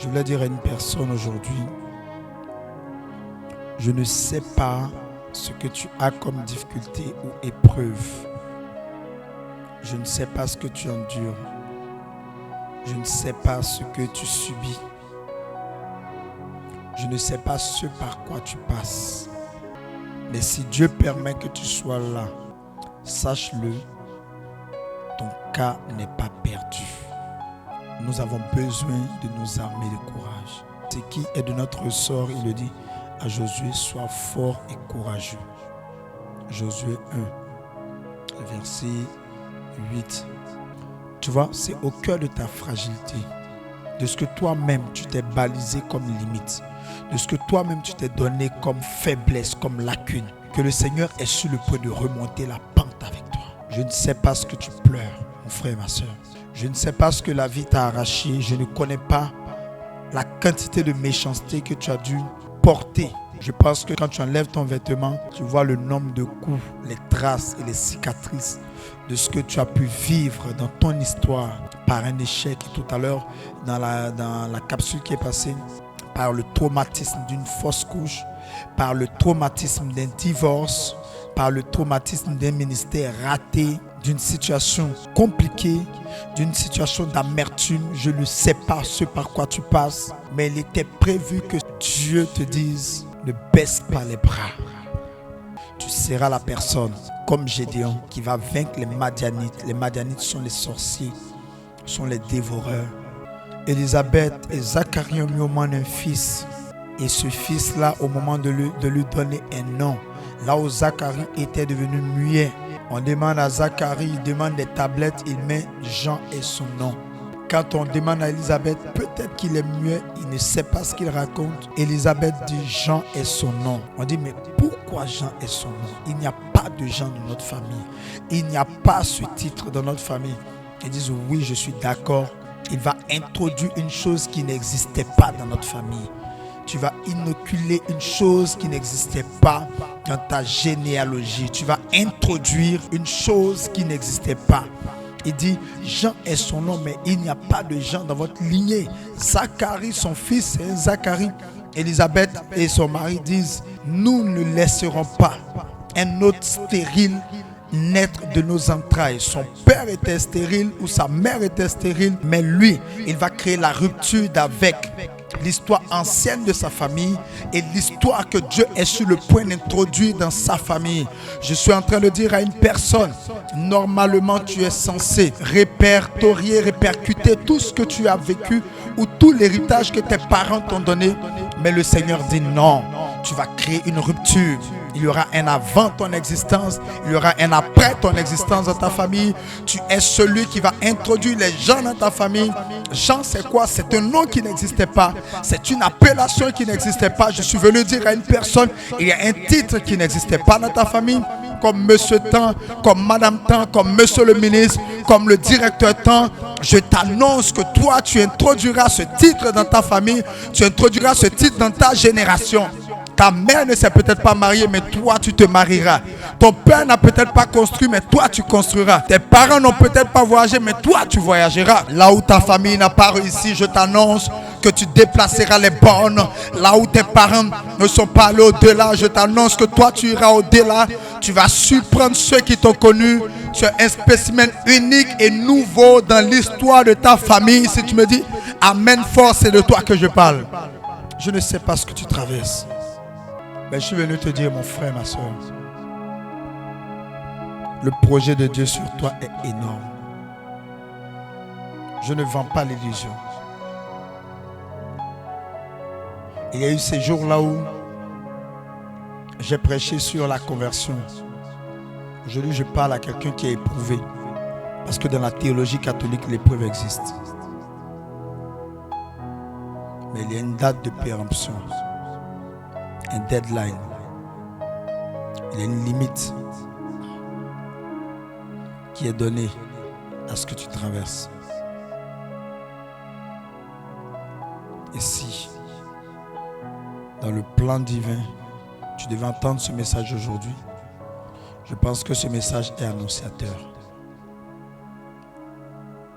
Je voulais dire à une personne aujourd'hui, je ne sais pas ce que tu as comme difficulté ou épreuve. Je ne sais pas ce que tu endures. Je ne sais pas ce que tu subis. Je ne sais pas ce par quoi tu passes. Mais si Dieu permet que tu sois là, sache-le, ton cas n'est pas perdu. Nous avons besoin de nous armer de courage. Ce qui est de notre ressort, il le dit à Josué, sois fort et courageux. Josué 1, verset 8. Tu vois, c'est au cœur de ta fragilité, de ce que toi-même tu t'es balisé comme limite, de ce que toi-même tu t'es donné comme faiblesse, comme lacune, que le Seigneur est sur le point de remonter la pente avec toi. Je ne sais pas ce que tu pleures, mon frère et ma soeur. Je ne sais pas ce que la vie t'a arraché. Je ne connais pas la quantité de méchanceté que tu as dû porter. Je pense que quand tu enlèves ton vêtement, tu vois le nombre de coups, les traces et les cicatrices de ce que tu as pu vivre dans ton histoire par un échec. Et tout à l'heure, dans la capsule qui est passée, par le traumatisme d'une fausse couche, par le traumatisme d'un divorce, par le traumatisme d'un ministère raté, d'une situation compliquée, d'une situation d'amertume. Je ne sais pas ce par quoi tu passes, mais il était prévu que Dieu te dise, ne baisse pas les bras. Tu seras la personne, comme Gédéon, qui va vaincre les Madianites. Les Madianites sont les sorciers, sont les dévoreurs. Élisabeth et Zacharie ont mis au monde un fils. Et ce fils-là, au moment de lui donner un nom, là où Zacharie était devenu muet, on demande à Zacharie, il demande des tablettes, il met Jean et son nom. Quand on demande à Élisabeth, peut-être qu'il est muet, il ne sait pas ce qu'il raconte. Élisabeth dit Jean est son nom. On dit mais pourquoi Jean est son nom? Il n'y a pas de Jean dans notre famille. Il n'y a pas ce titre dans notre famille. Ils disent oui, je suis d'accord. Il va introduire une chose qui n'existait pas dans notre famille. Tu vas inoculer une chose qui n'existait pas dans ta généalogie. Tu vas introduire une chose qui n'existait pas. Il dit, Jean est son nom, mais il n'y a pas de Jean dans votre lignée. Zacharie, son fils, c'est Zacharie. Élisabeth et son mari disent, nous ne laisserons pas un autre stérile naître de nos entrailles. Son père était stérile ou sa mère était stérile, mais lui, il va créer la rupture avec l'histoire ancienne de sa famille et l'histoire que Dieu est sur le point d'introduire dans sa famille. Je suis en train de dire à une personne, normalement tu es censé répertorier, répercuter tout ce que tu as vécu ou tout l'héritage que tes parents t'ont donné, mais le Seigneur dit non, tu vas créer une rupture. Il y aura un avant ton existence, il y aura un après ton existence dans ta famille. Tu es celui qui va introduire les gens dans ta famille. Jean, c'est quoi? C'est un nom qui n'existait pas. C'est une appellation qui n'existait pas. Je suis venu dire à une personne, il y a un titre qui n'existait pas dans ta famille. Comme Monsieur Tant, comme Madame Tant, comme Monsieur le ministre, comme le directeur Tant. Je t'annonce que toi, tu introduiras ce titre dans ta famille. Tu introduiras ce titre dans ta génération. Ta mère ne s'est peut-être pas mariée, mais toi, tu te marieras. Ton père n'a peut-être pas construit, mais toi, tu construiras. Tes parents n'ont peut-être pas voyagé, mais toi, tu voyageras. Là où ta famille n'a pas réussi, je t'annonce que tu déplaceras les bornes. Là où tes parents ne sont pas allés au-delà, je t'annonce que toi, tu iras au-delà. Tu vas surprendre ceux qui t'ont connu. Tu es un spécimen unique et nouveau dans l'histoire de ta famille. Si tu me dis, Amen fort, c'est de toi que je parle. Je ne sais pas ce que tu traverses. Mais je suis venu te dire, mon frère, ma soeur, le projet de Dieu sur toi est énorme. Je ne vends pas l'illusion. Il y a eu ces jours-là où j'ai prêché sur la conversion. Aujourd'hui, je parle à quelqu'un qui est éprouvé. Parce que dans la théologie catholique, l'épreuve existe. Mais il y a une date de péremption. Un deadline. Il y a une limite qui est donnée à ce que tu traverses. Et si, dans le plan divin, tu devais entendre ce message aujourd'hui, je pense que ce message est annonciateur.